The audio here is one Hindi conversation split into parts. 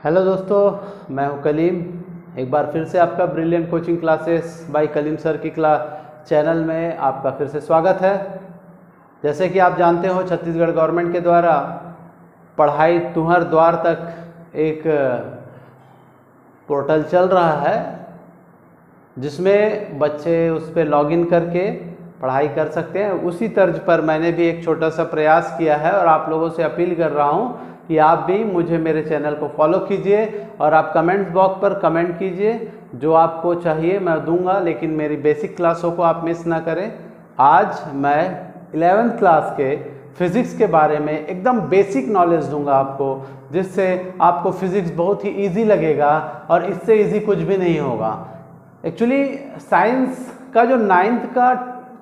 हेलो दोस्तों, मैं हूं कलीम। एक बार फिर से आपका brilliant coaching classes by Kaleem sir की चैनल में आपका फिर से स्वागत है। जैसे कि आप जानते हो, छत्तीसगढ़ गवर्नमेंट के द्वारा पढ़ाई तुहर द्वार तक एक पोर्टल चल रहा है, जिसमें बच्चे उस पर लॉगिन करके पढ़ाई कर सकते हैं। उसी तर्ज पर मैंने भी एक छोटा सा प्रयास किया है और आप लोगों से अपील कर रहा हूं कि आप भी मुझे मेरे चैनल को फॉलो कीजिए और आप कमेंट्स बॉक्स पर कमेंट कीजिए। जो आपको चाहिए मैं दूंगा, लेकिन मेरी बेसिक क्लासों को आप मिस ना करें। आज मैं 11th क्लास के फिज़िक्स के बारे में एकदम बेसिक नॉलेज दूंगा आपको, जिससे आपको फिज़िक्स बहुत ही ईजी लगेगा और इससे ईजी कुछ भी नहीं होगा। एक्चुअली साइंस का जो 9th का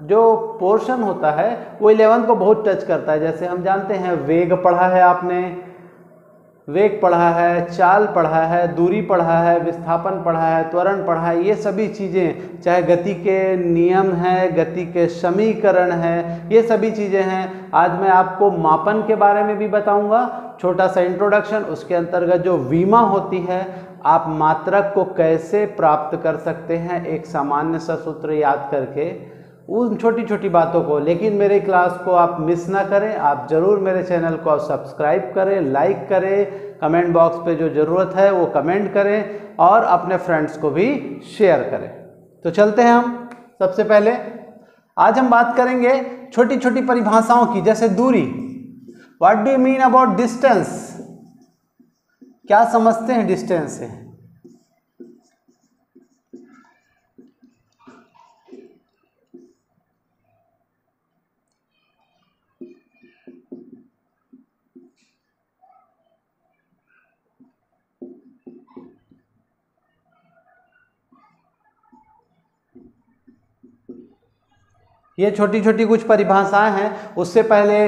जो पोर्शन होता है वो 11th को बहुत टच करता है। जैसे हम जानते हैं, वेग पढ़ा है आपने, वेग पढ़ा है, चाल पढ़ा है, दूरी पढ़ा है, विस्थापन पढ़ा है, त्वरण पढ़ा है। ये सभी चीज़ें, चाहे गति के नियम हैं, गति के समीकरण हैं, ये सभी चीज़ें हैं। आज मैं आपको मापन के बारे में भी बताऊंगा, छोटा सा इंट्रोडक्शन। उसके अंतर्गत जो विमा होती है, आप मात्रक को कैसे प्राप्त कर सकते हैं एक सामान्य सा सूत्र याद करके, उन छोटी छोटी बातों को। लेकिन मेरे क्लास को आप मिस ना करें। आप ज़रूर मेरे चैनल को सब्सक्राइब करें, लाइक करें, कमेंट बॉक्स पे जो ज़रूरत है वो कमेंट करें और अपने फ्रेंड्स को भी शेयर करें। तो चलते हैं हम। सबसे पहले आज हम बात करेंगे छोटी छोटी परिभाषाओं की, जैसे दूरी। What do you mean about distance? क्या समझते हैं डिस्टेंस से? ये छोटी छोटी कुछ परिभाषाएं हैं। उससे पहले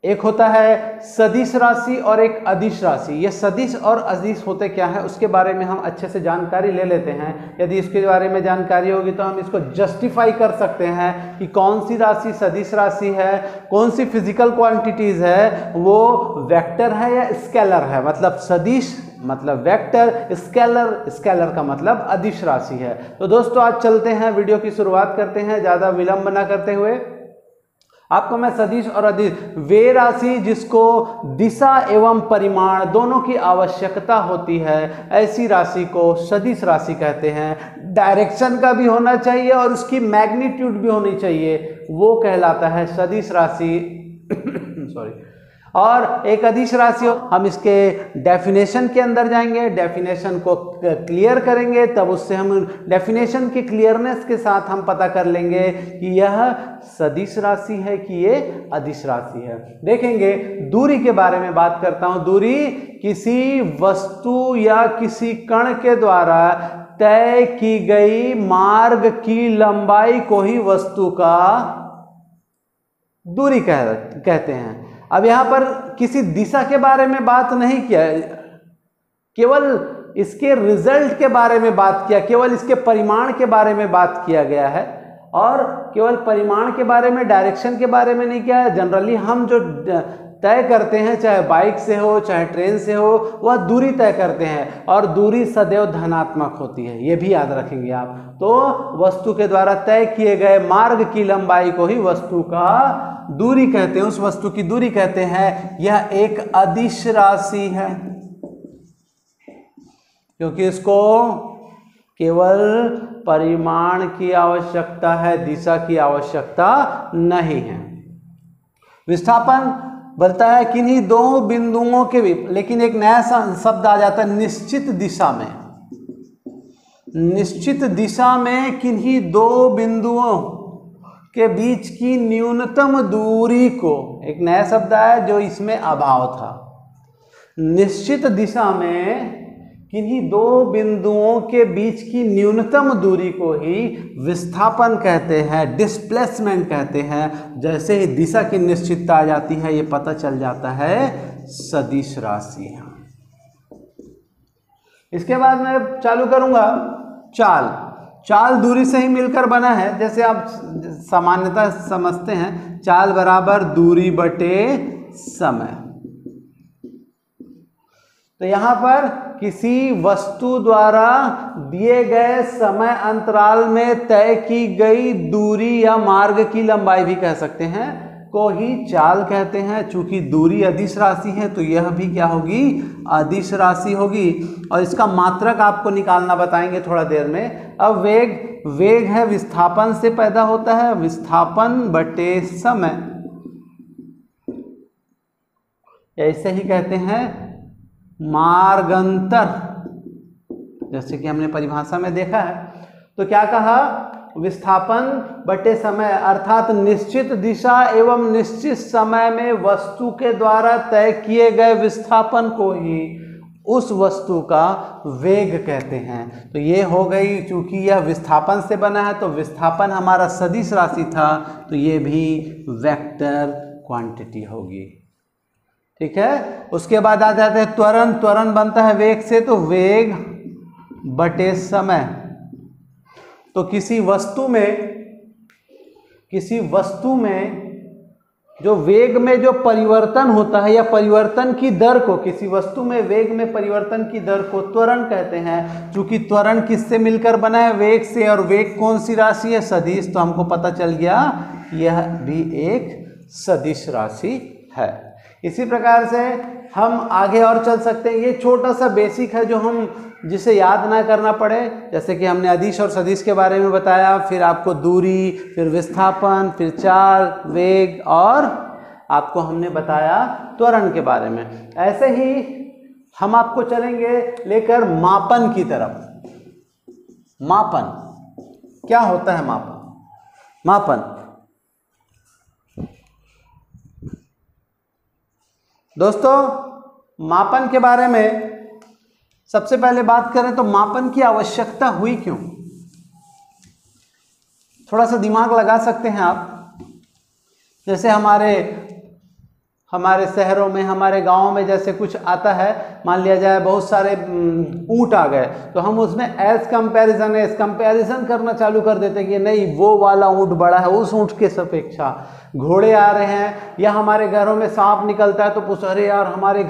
एक होता है सदिश राशि और एक अदिश राशि। ये सदिश और अदिश होते क्या है, उसके बारे में हम अच्छे से जानकारी ले लेते हैं। यदि इसके बारे में जानकारी होगी तो हम इसको जस्टिफाई कर सकते हैं कि कौन सी राशि सदिश राशि है, कौन सी फिजिकल क्वांटिटीज है, वो वेक्टर है या स्केलर है। मतलब सदिश मतलब वेक्टर, स्केलर का मतलब अदिश राशि है। तो दोस्तों आज चलते हैं, वीडियो की शुरुआत करते हैं ज़्यादा विलंब ना करते हुए। आपको मैं सदिश और अदिश, वे राशि जिसको दिशा एवं परिमाण दोनों की आवश्यकता होती है, ऐसी राशि को सदिश राशि कहते हैं। डायरेक्शन का भी होना चाहिए और उसकी मैग्नीट्यूड भी होनी चाहिए, वो कहलाता है सदिश राशि। सॉरी। और एक अदिश राशि, हम इसके डेफिनेशन के अंदर जाएंगे, डेफिनेशन को क्लियर करेंगे, तब उससे हम डेफिनेशन के क्लियरनेस के साथ हम पता कर लेंगे कि यह सदिश राशि है कि ये अदिश राशि है। देखेंगे दूरी के बारे में बात करता हूं। दूरी किसी वस्तु या किसी कण के द्वारा तय की गई मार्ग की लंबाई को ही वस्तु का दूरी कहते हैं। अब यहां पर किसी दिशा के बारे में बात नहीं किया, केवल इसके रिजल्ट के बारे में बात किया, केवल इसके परिमाण के बारे में बात किया गया है। और केवल परिमाण के बारे में, डायरेक्शन के बारे में नहीं किया है। जनरली हम जो तय करते हैं, चाहे बाइक से हो चाहे ट्रेन से हो, वह दूरी तय करते हैं और दूरी सदैव धनात्मक होती है, ये भी याद रखेंगे आप। तो वस्तु के द्वारा तय किए गए मार्ग की लंबाई को ही वस्तु का दूरी कहते हैं, उस वस्तु की दूरी कहते हैं। यह एक अदिश राशि है क्योंकि इसको केवल परिमाण की आवश्यकता है, दिशा की आवश्यकता नहीं है। विस्थापन बोलता है किन्हीं दो बिंदुओं के भी, लेकिन एक नया शब्द आ जाता है निश्चित दिशा में। निश्चित दिशा में किन्हीं दो बिंदुओं के बीच की न्यूनतम दूरी को, एक नया शब्द आया जो इसमें अभाव था। निश्चित दिशा में किन्हीं दो बिंदुओं के बीच की न्यूनतम दूरी को ही विस्थापन कहते हैं, डिस्प्लेसमेंट कहते हैं। जैसे ही दिशा की निश्चितता आ जाती है, ये पता चल जाता है सदिश राशि है। इसके बाद मैं चालू करूंगा चाल। चाल दूरी से ही मिलकर बना है, जैसे आप सामान्यतः समझते हैं, चाल बराबर दूरी बटे समय। तो यहाँ पर किसी वस्तु द्वारा दिए गए समय अंतराल में तय की गई दूरी या मार्ग की लंबाई भी कह सकते हैं को ही चाल कहते हैं। चूंकि दूरी अदिश राशि है तो यह भी क्या होगी, अदिश राशि होगी। और इसका मात्रक आपको निकालना बताएंगे थोड़ा देर में। अब वेग है विस्थापन से पैदा होता है, विस्थापन बटे समय, ऐसे ही कहते हैं मार्गांतर, जैसे कि हमने परिभाषा में देखा है। तो क्या कहा, विस्थापन बटे समय, अर्थात निश्चित दिशा एवं निश्चित समय में वस्तु के द्वारा तय किए गए विस्थापन को ही उस वस्तु का वेग कहते हैं। तो ये हो गई, चूंकि यह विस्थापन से बना है तो विस्थापन हमारा सदिश राशि था, तो ये भी वेक्टर क्वांटिटी होगी। ठीक है। उसके बाद आ जाते हैं त्वरण। त्वरण बनता है वेग से, तो वेग बटे समय। तो किसी वस्तु में जो वेग में जो परिवर्तन होता है या परिवर्तन की दर को, किसी वस्तु में वेग में परिवर्तन की दर को त्वरण कहते हैं। चूंकि त्वरण किससे मिलकर बना है, वेग से, और वेग कौन सी राशि है, सदिश। तो हमको पता चल गया यह भी एक सदिश राशि है। इसी प्रकार से हम आगे और चल सकते हैं। ये छोटा सा बेसिक है जो हम जिसे याद ना करना पड़े, जैसे कि हमने अदिश और सदिश के बारे में बताया, फिर आपको दूरी, फिर विस्थापन, फिर चाल, वेग, और आपको हमने बताया त्वरण के बारे में। ऐसे ही हम आपको चलेंगे लेकर मापन की तरफ। मापन क्या होता है, मापन दोस्तों, मापन के बारे में सबसे पहले बात करें तो मापन की आवश्यकता हुई क्यों। थोड़ा सा दिमाग लगा सकते हैं आप। जैसे हमारे शहरों में, हमारे गांवों में जैसे कुछ आता है, मान लिया जाए बहुत सारे ऊंट आ गए, तो हम उसमें एज कंपैरिजन करना चालू कर देते हैं कि नहीं वो वाला ऊंट बड़ा है उस ऊंट के अपेक्षा। घोड़े आ रहे हैं, या हमारे घरों में सांप निकलता है तो पूछ, अरे यार मेरे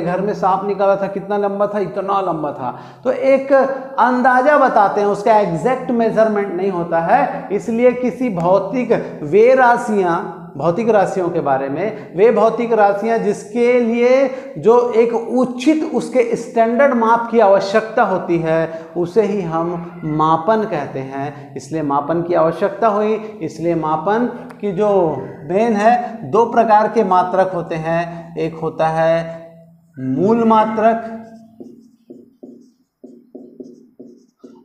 घर में सांप निकला था, कितना लंबा था, इतना लंबा था। तो एक अंदाजा बताते हैं, उसका एग्जैक्ट मेजरमेंट नहीं होता है। इसलिए किसी भौतिक राशियों के बारे में, वे भौतिक राशियां जिसके लिए जो एक उचित उसके स्टैंडर्ड माप की आवश्यकता होती है, उसे ही हम मापन कहते हैं। इसलिए मापन की आवश्यकता हुई। इसलिए मापन की जो मेन है, दो प्रकार के मात्रक होते हैं। एक होता है मूल मात्रक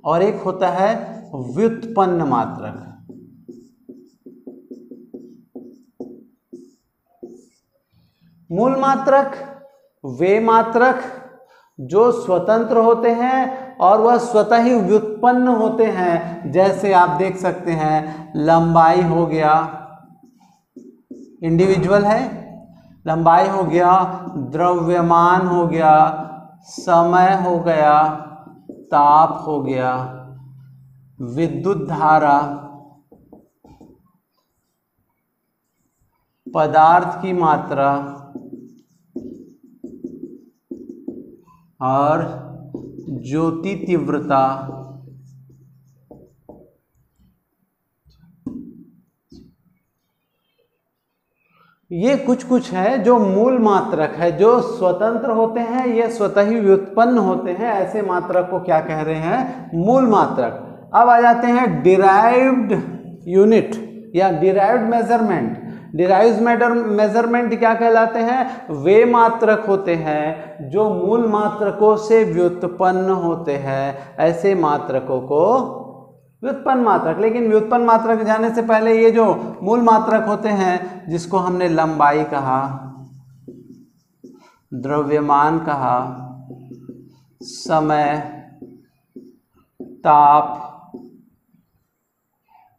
और एक होता है व्युत्पन्न मात्रक। मूल मात्रक वे मात्रक जो स्वतंत्र होते हैं और वह स्वतः ही व्युत्पन्न होते हैं। जैसे आप देख सकते हैं, लंबाई हो गया, इंडिविजुअल है, लंबाई हो गया, द्रव्यमान हो गया, समय हो गया, ताप हो गया, विद्युत धारा, पदार्थ की मात्रा और ज्योति तीव्रता। ये कुछ है जो मूल मात्रक है, जो स्वतंत्र होते हैं, ये स्वतः ही व्युत्पन्न होते हैं। ऐसे मात्रक को क्या कह रहे हैं, मूल मात्रक। अब आ जाते हैं डिराइव्ड यूनिट या डिराइव्ड मेजरमेंट। डिराइव्ड मेजरमेंट क्या कहलाते हैं, वे मात्रक होते हैं जो मूल मात्रकों से व्युत्पन्न होते हैं। ऐसे मात्रकों को व्युत्पन्न मात्रक। लेकिन व्युत्पन्न मात्रक जाने से पहले ये जो मूल मात्रक होते हैं, जिसको हमने लंबाई कहा, द्रव्यमान कहा, समय, ताप,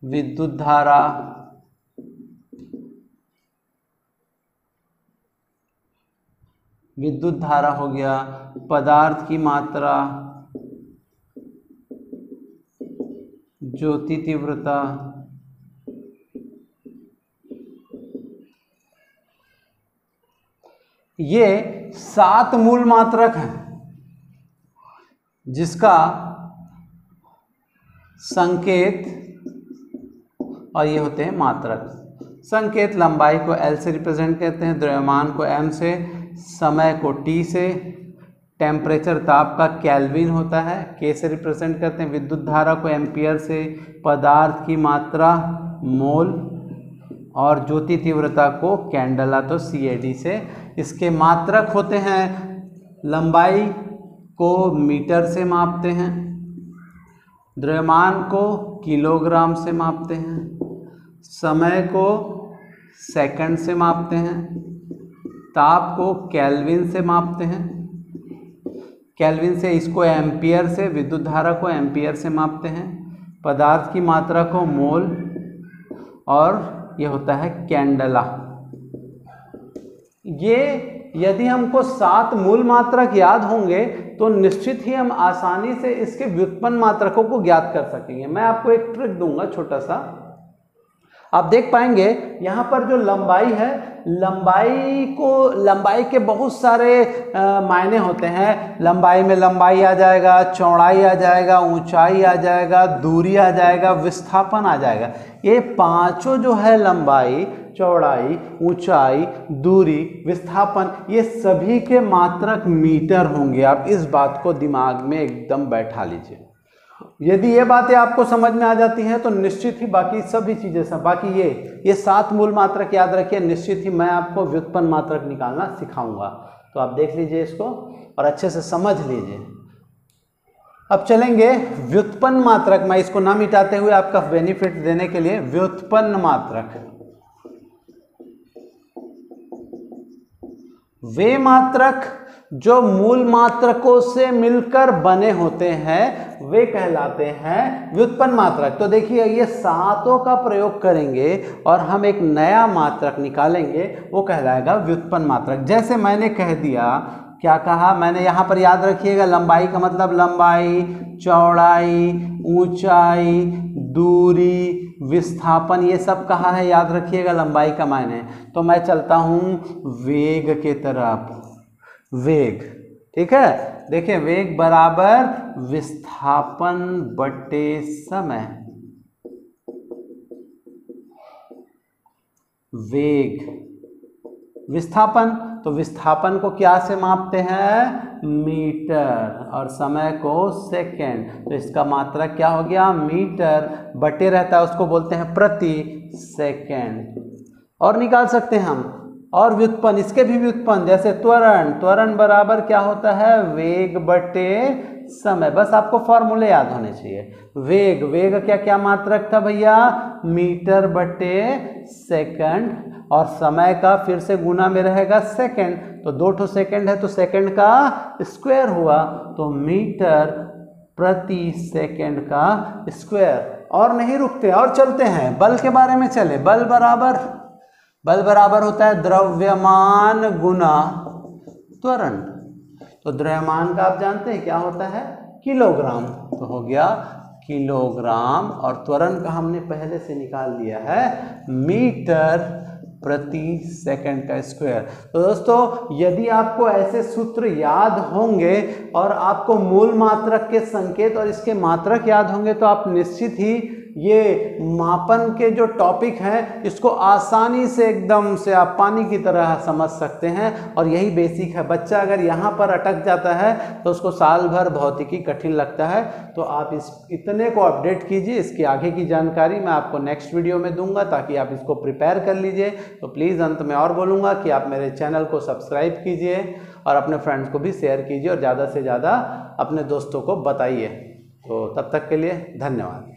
विद्युत धारा, हो गया, पदार्थ की मात्रा, ज्योति तीव्रता, ये 7 मूल मात्रक हैं जिसका संकेत, और ये होते हैं मात्रक। संकेत लंबाई को L से रिप्रेजेंट करते हैं, द्रव्यमान को M से, समय को T से, टेम्परेचर ताप का केल्विन होता है, K से रिप्रेजेंट करते हैं, विद्युत धारा को एम्पियर से, पदार्थ की मात्रा मोल, और ज्योति तीव्रता को कैंडला तो CAD से। इसके मात्रक होते हैं, लंबाई को मीटर से मापते हैं, द्रव्यमान को किलोग्राम से मापते हैं, समय को सेकंड से मापते हैं, ताप को केल्विन से मापते हैं, केल्विन से इसको एम्पियर से, विद्युत धारा को एम्पियर से मापते हैं, पदार्थ की मात्रा को मोल, और ये होता है कैंडला। ये यदि हमको 7 मूल मात्रक याद होंगे तो निश्चित ही हम आसानी से इसके व्युत्पन्न मात्रकों को ज्ञात कर सकेंगे। मैं आपको एक ट्रिक दूंगा छोटा सा, आप देख पाएंगे यहाँ पर जो लंबाई है, लंबाई के बहुत सारे मायने होते हैं। लंबाई में लंबाई आ जाएगा, चौड़ाई आ जाएगा, ऊंचाई आ जाएगा, दूरी आ जाएगा, विस्थापन आ जाएगा। ये पांचों जो है लंबाई, चौड़ाई, ऊंचाई, दूरी, विस्थापन, ये सभी के मात्रक मीटर होंगे। आप इस बात को दिमाग में एकदम बैठा लीजिए। यदि ये बातें आपको समझ में आ जाती हैं तो निश्चित ही बाकी सभी चीजें सब, बाकी ये 7 मूल मात्रक याद रखिए। निश्चित ही मैं आपको व्युत्पन्न मात्रक निकालना सिखाऊंगा, तो आप देख लीजिए इसको और अच्छे से समझ लीजिए। अब चलेंगे व्युत्पन्न मात्रक। मैं इसको ना मिटाते हुए आपका बेनिफिट देने के लिए, व्युत्पन्न मात्रक वे मात्रक जो मूल मात्रकों से मिलकर बने होते हैं वे कहलाते हैं व्युत्पन्न मात्रक। तो देखिए ये 7 का प्रयोग करेंगे और हम एक नया मात्रक निकालेंगे, वो कहलाएगा व्युत्पन्न मात्रक। जैसे मैंने कह दिया, क्या कहा मैंने, यहाँ पर याद रखिएगा, लंबाई का मतलब लंबाई, चौड़ाई, ऊंचाई, दूरी, विस्थापन, ये सब कहा है, याद रखिएगा लंबाई का मायने। तो मैं चलता हूँ वेग के तरफ, वेग, ठीक है। देखिए वेग बराबर विस्थापन बटे समय, वेग, विस्थापन, तो विस्थापन को क्या से मापते हैं, मीटर, और समय को सेकेंड। तो इसका मात्रक क्या हो गया, मीटर, बटे रहता है उसको बोलते हैं प्रति सेकेंड। और निकाल सकते हैं हम, और व्युत्पन्न, इसके भी व्युत्पन्न, जैसे त्वरण, त्वरण बराबर क्या होता है, वेग बटे समय। बस आपको फॉर्मूले याद होने चाहिए। वेग, वेग क्या क्या मात्रक था भैया, मीटर बटे सेकंड, और समय का फिर से गुना में रहेगा सेकंड, तो 2 सेकंड है तो सेकंड का स्क्वायर हुआ, तो मीटर प्रति सेकंड का स्क्वायर। और नहीं रुकते और चलते हैं, बल के बारे में चले। बल बराबर होता है द्रव्यमान गुना त्वरण। तो द्रव्यमान का आप जानते हैं क्या होता है, किलोग्राम, तो हो गया किलोग्राम, और त्वरण का हमने पहले से निकाल लिया है मीटर प्रति सेकंड का स्क्वायर। तो दोस्तों यदि आपको ऐसे सूत्र याद होंगे और आपको मूल मात्रक के संकेत और इसके मात्रक याद होंगे तो आप निश्चित ही ये मापन के जो टॉपिक हैं इसको आसानी से एकदम से आप पानी की तरह समझ सकते हैं। और यही बेसिक है। बच्चा अगर यहाँ पर अटक जाता है तो उसको साल भर भौतिकी कठिन लगता है। तो आप इतने को अपडेट कीजिए। इसकी आगे की जानकारी मैं आपको नेक्स्ट वीडियो में दूंगा ताकि आप इसको प्रिपेयर कर लीजिए। तो प्लीज़ अंत में और बोलूँगा कि आप मेरे चैनल को सब्सक्राइब कीजिए और अपने फ्रेंड्स को भी शेयर कीजिए और ज़्यादा से ज़्यादा अपने दोस्तों को बताइए। तो तब तक के लिए धन्यवाद।